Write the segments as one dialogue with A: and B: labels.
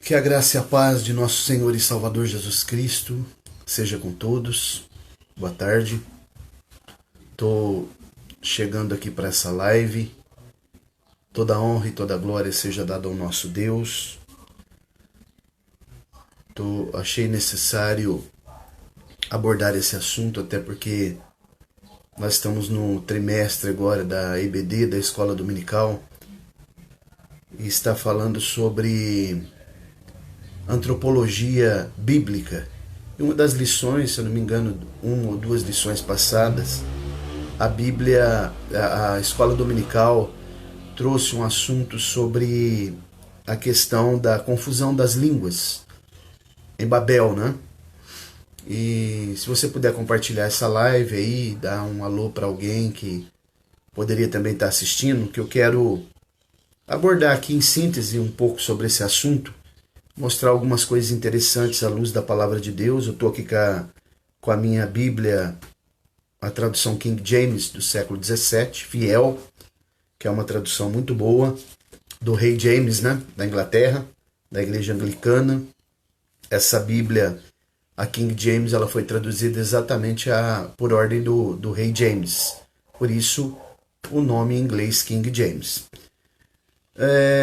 A: Que a graça e a paz de nosso Senhor e Salvador Jesus Cristo seja com todos. Boa tarde. Estou chegando aqui para essa live. Toda a honra e toda a glória seja dada ao nosso Deus. Achei necessário abordar esse assunto, até porque nós estamos no trimestre agora da EBD, da Escola Dominical, e está falando sobre antropologia bíblica. E uma das lições, se eu não me engano, uma ou duas lições passadas, a Escola Dominical trouxe um assunto sobre a questão da confusão das línguas em Babel, né? E se você puder compartilhar essa live aí, dar um alô para alguém que poderia também estar assistindo, que eu quero abordar aqui em síntese um pouco sobre esse assunto, mostrar algumas coisas interessantes à luz da palavra de Deus. Eu estou aqui com a minha Bíblia, a tradução King James do século XVII, fiel, que é uma tradução muito boa, do rei James, né, da Inglaterra, da igreja anglicana. Essa Bíblia, a King James, ela foi traduzida exatamente por ordem do rei James. Por isso, o nome em inglês King James.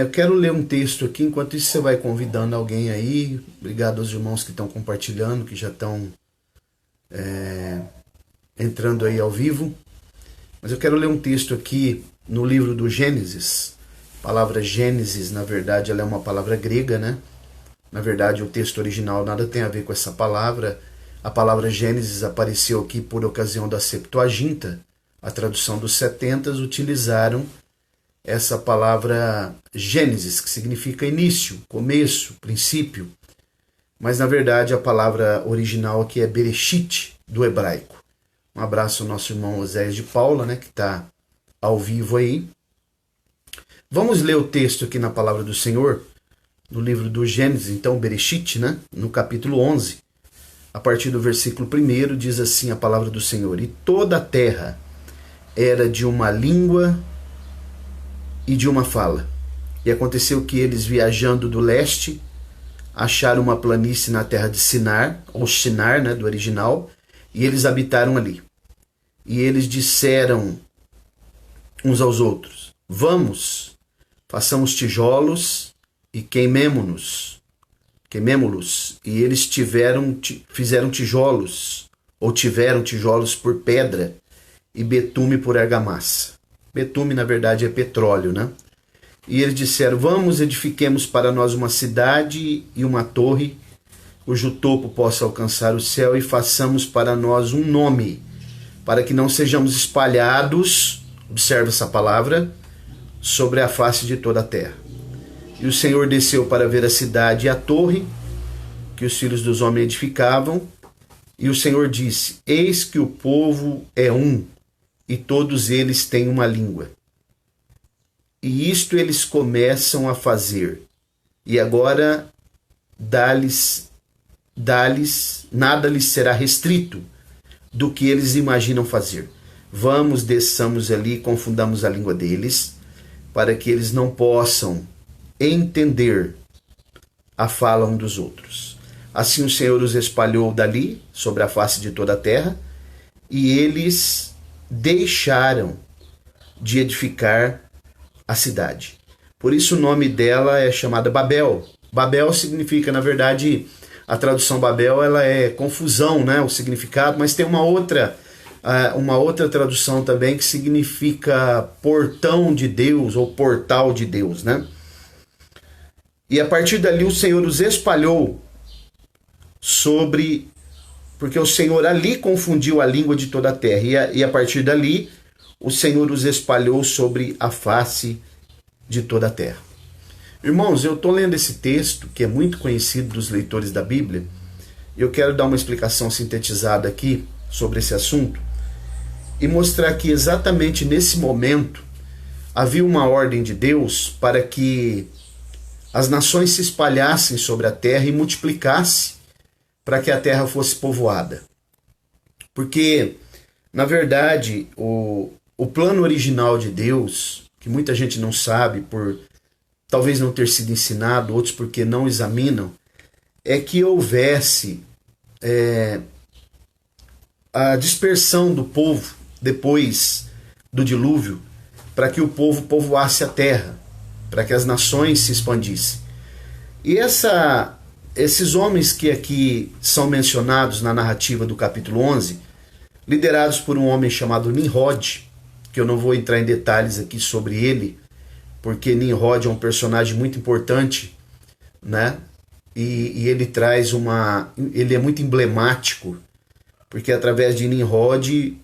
A: Eu quero ler um texto aqui, enquanto isso você vai convidando alguém aí. Obrigado aos irmãos que estão compartilhando, que já estão entrando aí ao vivo. Mas eu quero ler um texto aqui no livro do Gênesis. A palavra Gênesis, na verdade, ela é uma palavra grega, né? Na verdade, o texto original nada tem a ver com essa palavra. A palavra Gênesis apareceu aqui por ocasião da Septuaginta. A tradução dos 70 utilizaram essa palavra Gênesis, que significa início, começo, princípio. Mas, na verdade, a palavra original aqui é Bereshit, do hebraico. Um abraço ao nosso irmão Oséias de Paula, né, que está ao vivo aí. Vamos ler o texto aqui na palavra do Senhor, no livro do Gênesis, então, Bereshit, né, no capítulo 11. A partir do versículo 1, diz assim a palavra do Senhor: E toda a terra era de uma língua e de uma fala. E aconteceu que eles, viajando do leste, acharam uma planície na terra de Sinar, ou Shinar, né, do original, e eles habitaram ali. E eles disseram uns aos outros: Vamos, façamos tijolos e queimemo-los. E eles fizeram tijolos, ou tiveram tijolos por pedra, e betume por argamassa. Betume, na verdade, é petróleo, né? E eles disseram: Vamos, edifiquemos para nós uma cidade e uma torre, cujo topo possa alcançar o céu, e façamos para nós um nome, para que não sejamos espalhados, observa essa palavra, sobre a face de toda a terra. E o Senhor desceu para ver a cidade e a torre que os filhos dos homens edificavam. E o Senhor disse: Eis que o povo é um, e todos eles têm uma língua. E isto eles começam a fazer. E agora nada lhes será restrito do que eles imaginam fazer. Vamos, desçamos ali e confundamos a língua deles, para que eles não possam entender a fala um dos outros. Assim o Senhor os espalhou dali, sobre a face de toda a terra, e eles deixaram de edificar a cidade. Por isso o nome dela é chamada Babel. Babel significa, na verdade, a tradução Babel, ela é confusão, né, o significado, mas tem uma outra tradução também que significa portão de Deus ou portal de Deus, né? E a partir dali o Senhor os espalhou porque o Senhor ali confundiu a língua de toda a terra, e a partir dali o Senhor os espalhou sobre a face de toda a terra. Irmãos, eu estou lendo esse texto, que é muito conhecido dos leitores da Bíblia, e eu quero dar uma explicação sintetizada aqui sobre esse assunto, e mostrar que exatamente nesse momento havia uma ordem de Deus para que as nações se espalhassem sobre a terra e multiplicasse para que a terra fosse povoada. Porque, na verdade, o plano original de Deus, que muita gente não sabe por talvez não ter sido ensinado, outros porque não examinam, é que houvesse a dispersão do povo depois do dilúvio, para que o povo povoasse a terra, para que as nações se expandissem. E esses homens que aqui são mencionados na narrativa do capítulo 11, liderados por um homem chamado Nimrod, que eu não vou entrar em detalhes aqui sobre ele, porque Nimrod é um personagem muito importante, né? E ele traz ele é muito emblemático, porque através de Nimrod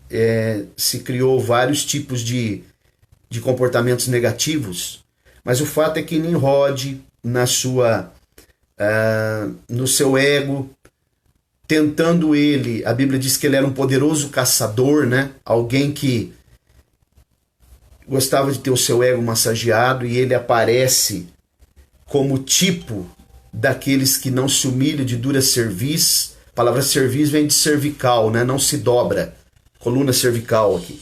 A: se criou vários tipos de comportamentos negativos, mas o fato é que Nimrod, no seu ego, tentando a Bíblia diz que ele era um poderoso caçador, né? Alguém que gostava de ter o seu ego massageado, e ele aparece como tipo daqueles que não se humilham, de dura cerviz. A palavra cerviz vem de cervical, né? Não se dobra, coluna cervical aqui.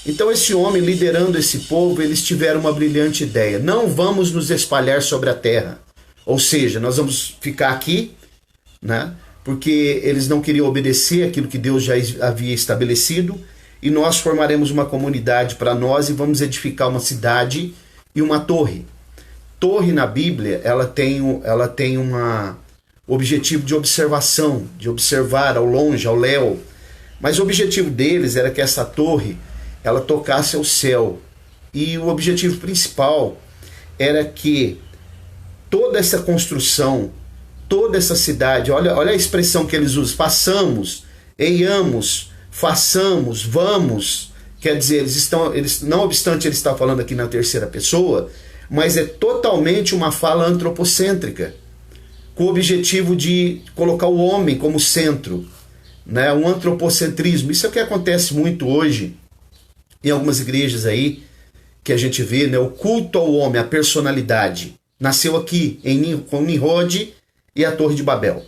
A: Então esse homem liderando esse povo, eles tiveram uma brilhante ideia: não vamos nos espalhar sobre a terra, ou seja, nós vamos ficar aqui, né? Porque eles não queriam obedecer aquilo que Deus já havia estabelecido, e nós formaremos uma comunidade para nós e vamos edificar uma cidade e uma torre. Torre na Bíblia, ela tem um objetivo de observação, de observar ao longe, ao léu. Mas o objetivo deles era que essa torre, ela tocasse ao céu. E o objetivo principal era que toda essa construção, toda essa cidade, olha a expressão que eles usam: façamos, eiamos, façamos, vamos. Quer dizer, não obstante ele estar falando aqui na terceira pessoa, mas é totalmente uma fala antropocêntrica, com o objetivo de colocar o homem como centro, né? Um antropocentrismo. Isso é o que acontece muito hoje em algumas igrejas aí, que a gente vê, né? O culto ao homem, a personalidade, nasceu aqui com Nimrod e a Torre de Babel.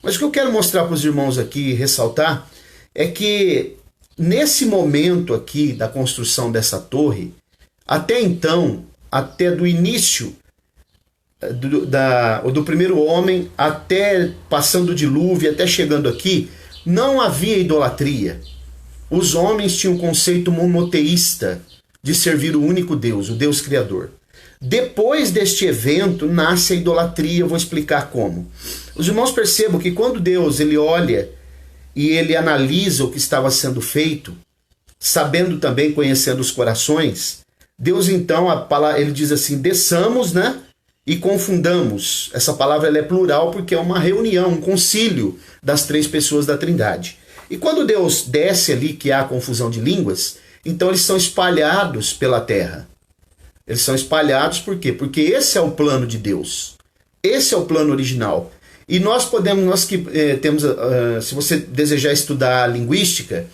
A: Mas o que eu quero mostrar para os irmãos aqui, ressaltar, é que nesse momento aqui da construção dessa torre, até então, até do início do primeiro homem, até passando o dilúvio, até chegando aqui, não havia idolatria. Os homens tinham um conceito monoteísta de servir o único Deus, o Deus Criador. Depois deste evento nasce a idolatria. Eu vou explicar como. Os irmãos percebam que quando Deus ele olha e ele analisa o que estava sendo feito, sabendo também, conhecendo os corações, Deus então, ele diz assim: desçamos, né? E confundamos. Essa palavra ela é plural porque é uma reunião, um concílio das três pessoas da Trindade. E quando Deus desce ali, que há a confusão de línguas, então eles são espalhados pela terra. Eles são espalhados por quê? Porque esse é o plano de Deus. Esse é o plano original. E nós temos, se você desejar estudar a linguística,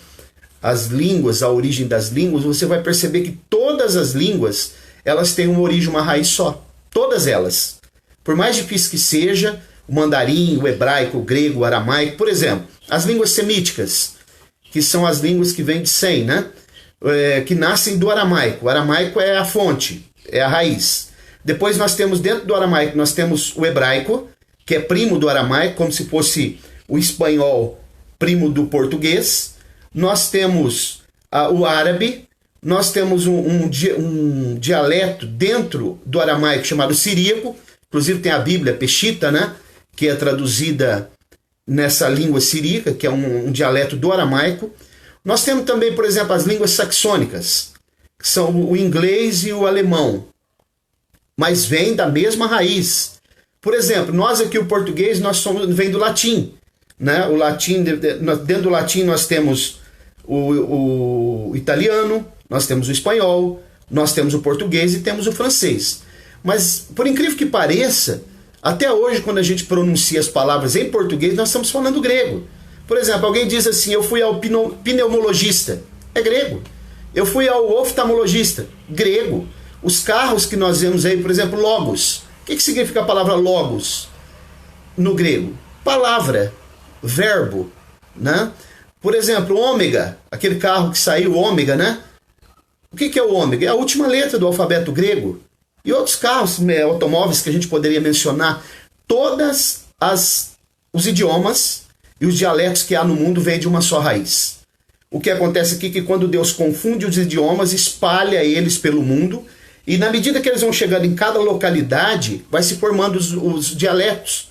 A: as línguas, a origem das línguas, você vai perceber que todas as línguas, elas têm uma origem, uma raiz só. Todas elas. Por mais difícil que seja, o mandarim, o hebraico, o grego, o aramaico, por exemplo, as línguas semíticas, que são as línguas que vêm de Sem, né? Que nascem do aramaico. O aramaico é a fonte, é a raiz. Depois nós temos, dentro do aramaico, nós temos o hebraico, que é primo do aramaico, como se fosse o espanhol primo do português. Nós temos o árabe, nós temos um dialeto dentro do aramaico chamado siríaco, inclusive tem a Bíblia Peshita, né, que é traduzida nessa língua siríaca, que é um dialeto do aramaico. Nós temos também, por exemplo, as línguas saxônicas, que são o inglês e o alemão, mas vêm da mesma raiz. Por exemplo, nós aqui, o português, vem do latim, né? O latim, dentro do latim nós temos o italiano, nós temos o espanhol, nós temos o português e temos o francês. Mas, por incrível que pareça, até hoje, quando a gente pronuncia as palavras em português, nós estamos falando grego. Por exemplo, alguém diz assim: eu fui ao pneumologista, é grego. Eu fui ao oftalmologista, grego. Os carros que nós vemos aí, por exemplo, logos. O que significa a palavra logos no grego? Palavra, verbo, né? Por exemplo, ômega, aquele carro que saiu, ômega, né? O que é o ômega? É a última letra do alfabeto grego. e outros carros, automóveis que a gente poderia mencionar. Todos os idiomas e os dialetos que há no mundo vêm de uma só raiz. O que acontece aqui é que quando Deus confunde os idiomas, espalha eles pelo mundo, e na medida que eles vão chegando em cada localidade, vai se formando os dialetos,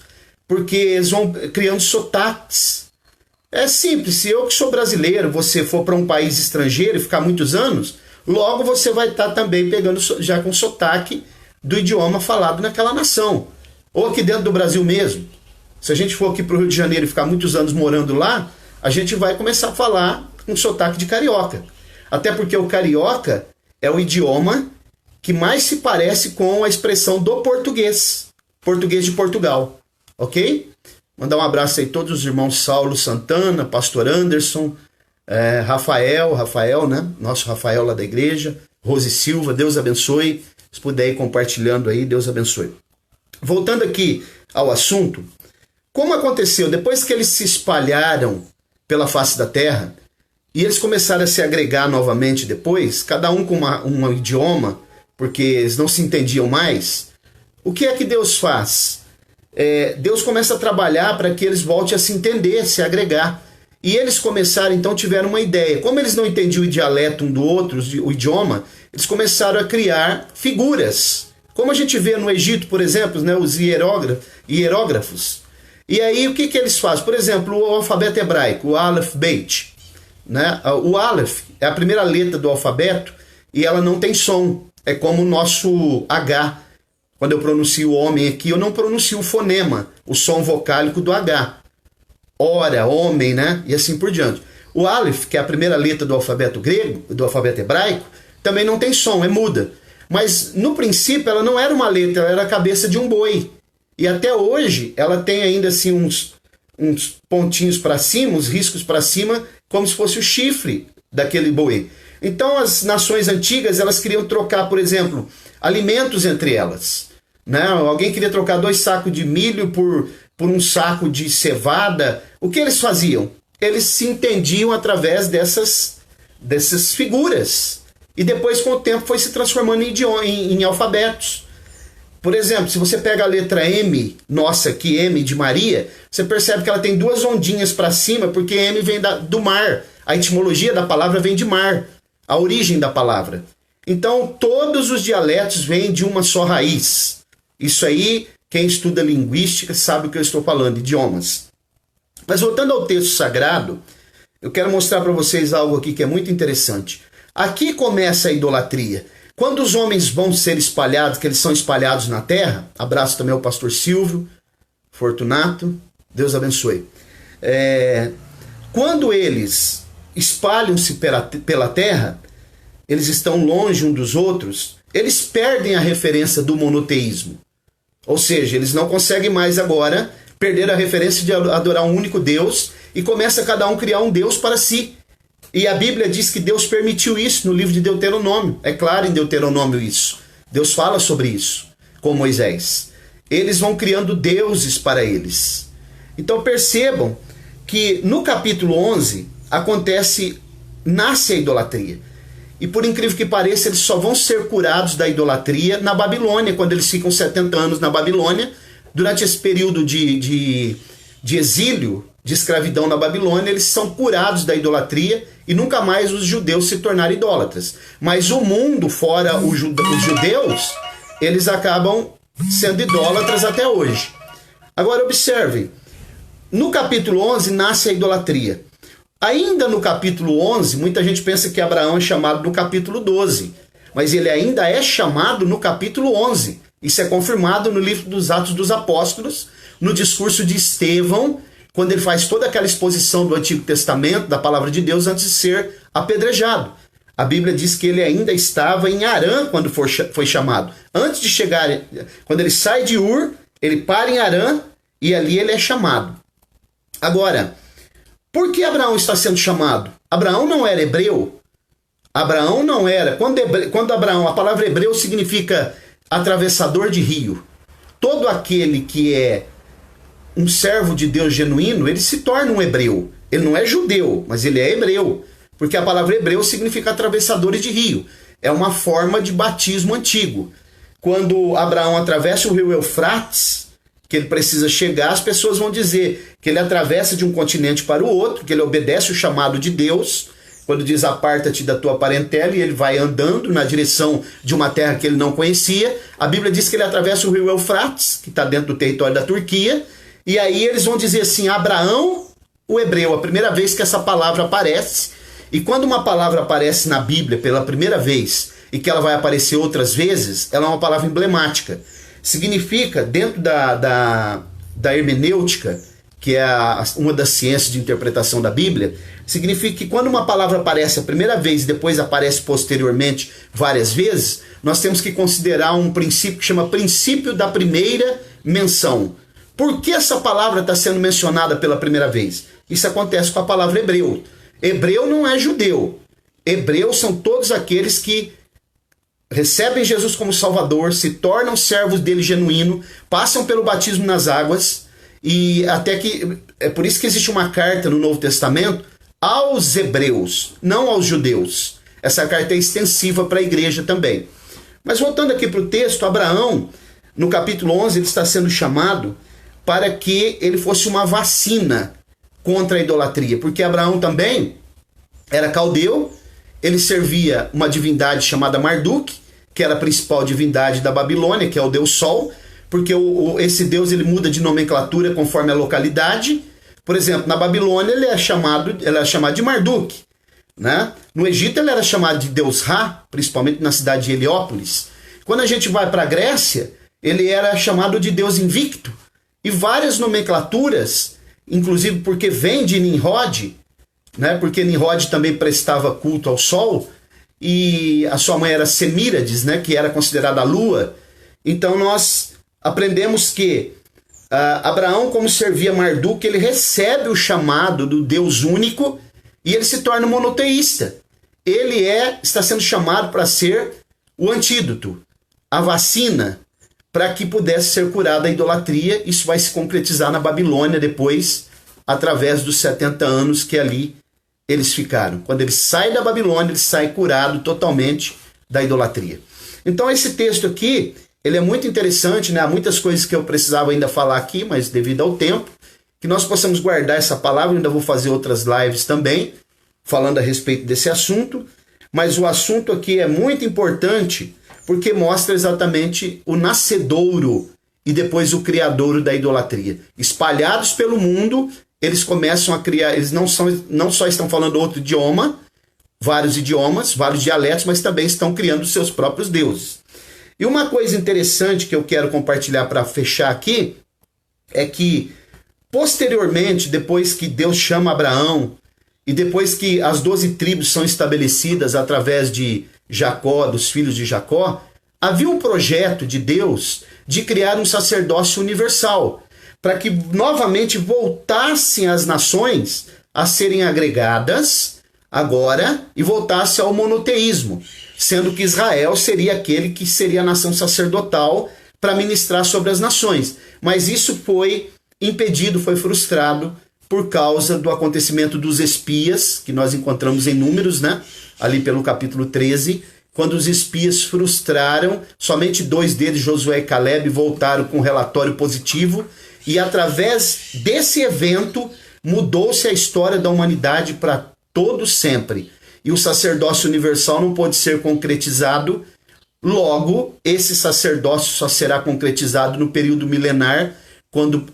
A: porque eles vão criando sotaques. É simples, se eu que sou brasileiro, você for para um país estrangeiro e ficar muitos anos, logo você vai estar também pegando já com sotaque do idioma falado naquela nação. Ou aqui dentro do Brasil mesmo. Se a gente for aqui para o Rio de Janeiro e ficar muitos anos morando lá, a gente vai começar a falar com sotaque de carioca. Até porque o carioca é o idioma que mais se parece com a expressão do português. Português de Portugal. Ok? Mandar um abraço aí a todos os irmãos Saulo Santana, Pastor Anderson, Rafael, né? Nosso Rafael lá da igreja, Rose Silva, Deus abençoe. Se puder ir compartilhando aí, Deus abençoe. Voltando aqui ao assunto, como aconteceu? Depois que eles se espalharam pela face da terra, e eles começaram a se agregar novamente depois, cada um com um idioma, porque eles não se entendiam mais, o que é que Deus faz? Deus começa a trabalhar para que eles voltem a se entender, se agregar. E eles começaram, então, tiveram uma ideia. Como eles não entendiam o dialeto um do outro, o idioma, eles começaram a criar figuras. Como a gente vê no Egito, por exemplo, né, os hierógrafos. E aí, o que eles fazem? Por exemplo, o alfabeto hebraico, o Aleph Bet. Né? O Aleph é a primeira letra do alfabeto e ela não tem som. É como o nosso H. Quando eu pronuncio homem aqui, eu não pronuncio o fonema, o som vocálico do H. Ora, homem, né? E assim por diante. O Aleph, que é a primeira letra do alfabeto grego, do alfabeto hebraico, também não tem som, é muda. Mas, no princípio, ela não era uma letra, ela era a cabeça de um boi. E até hoje, ela tem ainda assim uns pontinhos para cima, uns riscos para cima, como se fosse o chifre daquele boi. Então, as nações antigas, elas queriam trocar, por exemplo, alimentos entre elas. Né? Alguém queria trocar 2 sacos de milho por um saco de cevada. O que eles faziam? Eles se entendiam através dessas figuras. E depois, com o tempo, foi se transformando em alfabetos. Por exemplo, se você pega a letra M, nossa aqui, M de Maria, você percebe que ela tem 2 ondinhas para cima, porque M vem do mar. A etimologia da palavra vem de mar, a origem da palavra. Então, todos os dialetos vêm de uma só raiz. Isso aí, quem estuda linguística sabe o que eu estou falando, idiomas. Mas voltando ao texto sagrado, eu quero mostrar para vocês algo aqui que é muito interessante. Aqui começa a idolatria. Quando os homens vão ser espalhados, que eles são espalhados na terra, abraço também ao pastor Silvio Fortunato, Deus abençoe. Quando eles espalham-se pela terra, eles estão longe um dos outros, eles perdem a referência do monoteísmo. Ou seja, eles não conseguem mais agora perder a referência de adorar um único Deus e começa cada um criar um Deus para si. E a Bíblia diz que Deus permitiu isso no livro de Deuteronômio. É claro em Deuteronômio isso. Deus fala sobre isso com Moisés. Eles vão criando deuses para eles. Então percebam que no capítulo 11 nasce a idolatria. E por incrível que pareça, eles só vão ser curados da idolatria na Babilônia, quando eles ficam 70 anos na Babilônia. Durante esse período de exílio, de escravidão na Babilônia, eles são curados da idolatria e nunca mais os judeus se tornaram idólatras. Mas o mundo, fora os judeus, eles acabam sendo idólatras até hoje. Agora observem, no capítulo 11 nasce a idolatria. Ainda no capítulo 11, muita gente pensa que Abraão é chamado no capítulo 12, mas ele ainda é chamado no capítulo 11. Isso é confirmado no livro dos Atos dos Apóstolos, no discurso de Estevão, quando ele faz toda aquela exposição do Antigo Testamento, da palavra de Deus, antes de ser apedrejado. A Bíblia diz que ele ainda estava em Harã quando foi chamado. Antes de chegar, quando ele sai de Ur, ele para em Harã e ali ele é chamado. Agora, por que Abraão está sendo chamado? Abraão não era hebreu? Abraão não era. Quando Abraão, a palavra hebreu significa atravessador de rio. Todo aquele que é um servo de Deus genuíno, ele se torna um hebreu. Ele não é judeu, mas ele é hebreu. Porque a palavra hebreu significa atravessadores de rio. É uma forma de batismo antigo. quando Abraão atravessa o rio Eufrates, que ele precisa chegar, as pessoas vão dizer que ele atravessa de um continente para o outro, que ele obedece o chamado de Deus, quando diz aparta-te da tua parentela, e ele vai andando na direção de uma terra que ele não conhecia. A Bíblia diz que ele atravessa o rio Eufrates, que está dentro do território da Turquia, e aí eles vão dizer assim, Abraão, o hebreu, a primeira vez que essa palavra aparece. E quando uma palavra aparece na Bíblia pela primeira vez, e que ela vai aparecer outras vezes, ela é uma palavra emblemática. Significa, dentro da hermenêutica, que é uma das ciências de interpretação da Bíblia, significa que quando uma palavra aparece a primeira vez e depois aparece posteriormente várias vezes, nós temos que considerar um princípio que chama princípio da primeira menção. Por que essa palavra está sendo mencionada pela primeira vez? Isso acontece com a palavra hebreu. Hebreu não é judeu. Hebreus são todos aqueles que recebem Jesus como Salvador, se tornam servos dele genuíno, passam pelo batismo nas águas, e até que é por isso que existe uma carta no Novo Testamento aos hebreus, não aos judeus. Essa carta é extensiva para a igreja também. Mas voltando aqui para o texto, Abraão, no capítulo 11, ele está sendo chamado para que ele fosse uma vacina contra a idolatria, porque Abraão também era caldeu, ele servia uma divindade chamada Marduk, que era a principal divindade da Babilônia, que é o deus Sol, porque esse deus ele muda de nomenclatura conforme a localidade. Por exemplo, na Babilônia ele é chamado de Marduk, né? No Egito ele era chamado de deus Ra, principalmente na cidade de Heliópolis. Quando a gente vai para a Grécia, ele era chamado de deus Invicto, e várias nomenclaturas, inclusive porque vem de Nimrod, né? Porque Nimrod também prestava culto ao sol, e a sua mãe era Semíramis, né? Que era considerada a lua. Então nós aprendemos que Abraão, como servia Marduk, ele recebe o chamado do Deus único e ele se torna monoteísta. Ele está sendo chamado para ser o antídoto, a vacina, para que pudesse ser curada a idolatria. Isso vai se concretizar na Babilônia depois, através dos 70 anos que ali eles ficaram. Quando ele sai da Babilônia, ele sai curado totalmente da idolatria. Então esse texto aqui, ele é muito interessante, né? Há muitas coisas que eu precisava ainda falar aqui, mas devido ao tempo, que nós possamos guardar essa palavra. Eu ainda vou fazer outras lives também, falando a respeito desse assunto, mas o assunto aqui é muito importante, porque mostra exatamente o nascedouro e depois o criadouro da idolatria. Espalhados pelo mundo, eles começam a criar, eles não só estão falando outro idioma, vários idiomas, vários dialetos, mas também estão criando seus próprios deuses. E uma coisa interessante que eu quero compartilhar para fechar aqui, é que posteriormente, depois que Deus chama Abraão, e depois que as 12 tribos são estabelecidas através de Jacó, dos filhos de Jacó, havia um projeto de Deus de criar um sacerdócio universal, para que novamente voltassem as nações a serem agregadas agora e voltasse ao monoteísmo, sendo que Israel seria aquele que seria a nação sacerdotal para ministrar sobre as nações. Mas isso foi impedido, foi frustrado por causa do acontecimento dos espias, que nós encontramos em Números, né? Ali pelo capítulo 13, quando os espias frustraram, somente 2 deles, Josué e Caleb, voltaram com um relatório positivo, e através desse evento mudou-se a história da humanidade para todo sempre. E o sacerdócio universal não pôde ser concretizado. Logo, esse sacerdócio só será concretizado no período milenar, quando,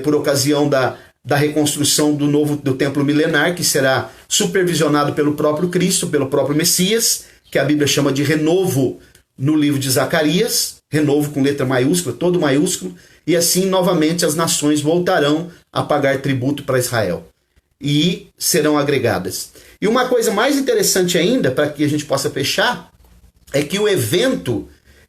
A: por ocasião da reconstrução do templo milenar, que será supervisionado pelo próprio Cristo, pelo próprio Messias, que a Bíblia chama de renovo no livro de Zacarias, renovo com letra maiúscula, todo maiúsculo, e assim novamente as nações voltarão a pagar tributo para Israel e serão agregadas. E uma coisa mais interessante ainda, para que a gente possa fechar, é que o evento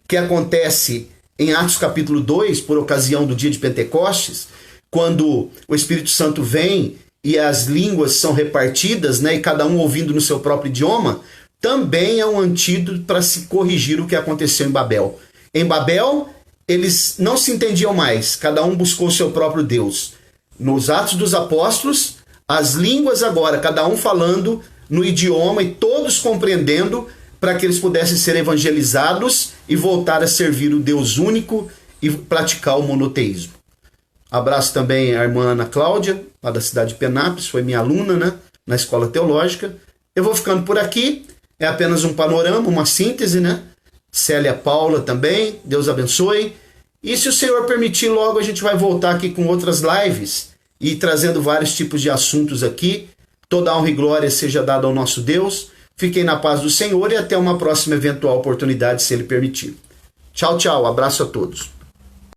A: que acontece em Atos capítulo 2, por ocasião do dia de Pentecostes, quando o Espírito Santo vem e as línguas são repartidas, né, e cada um ouvindo no seu próprio idioma, também é um antídoto para se corrigir o que aconteceu em Babel. Em Babel, eles não se entendiam mais, cada um buscou o seu próprio Deus. Nos Atos dos Apóstolos, as línguas agora, cada um falando no idioma e todos compreendendo, para que eles pudessem ser evangelizados e voltar a servir o Deus único e praticar o monoteísmo. Abraço também a irmã Ana Cláudia, lá da cidade de Penápolis, foi minha aluna, né, na escola teológica. Eu vou ficando por aqui, é apenas um panorama, uma síntese, né? Célia Paula também, Deus abençoe. E se o Senhor permitir, logo a gente vai voltar aqui com outras lives e trazendo vários tipos de assuntos aqui. Toda honra e glória seja dada ao nosso Deus. Fiquem na paz do Senhor e até uma próxima eventual oportunidade, se Ele permitir. Tchau, tchau. Abraço a todos.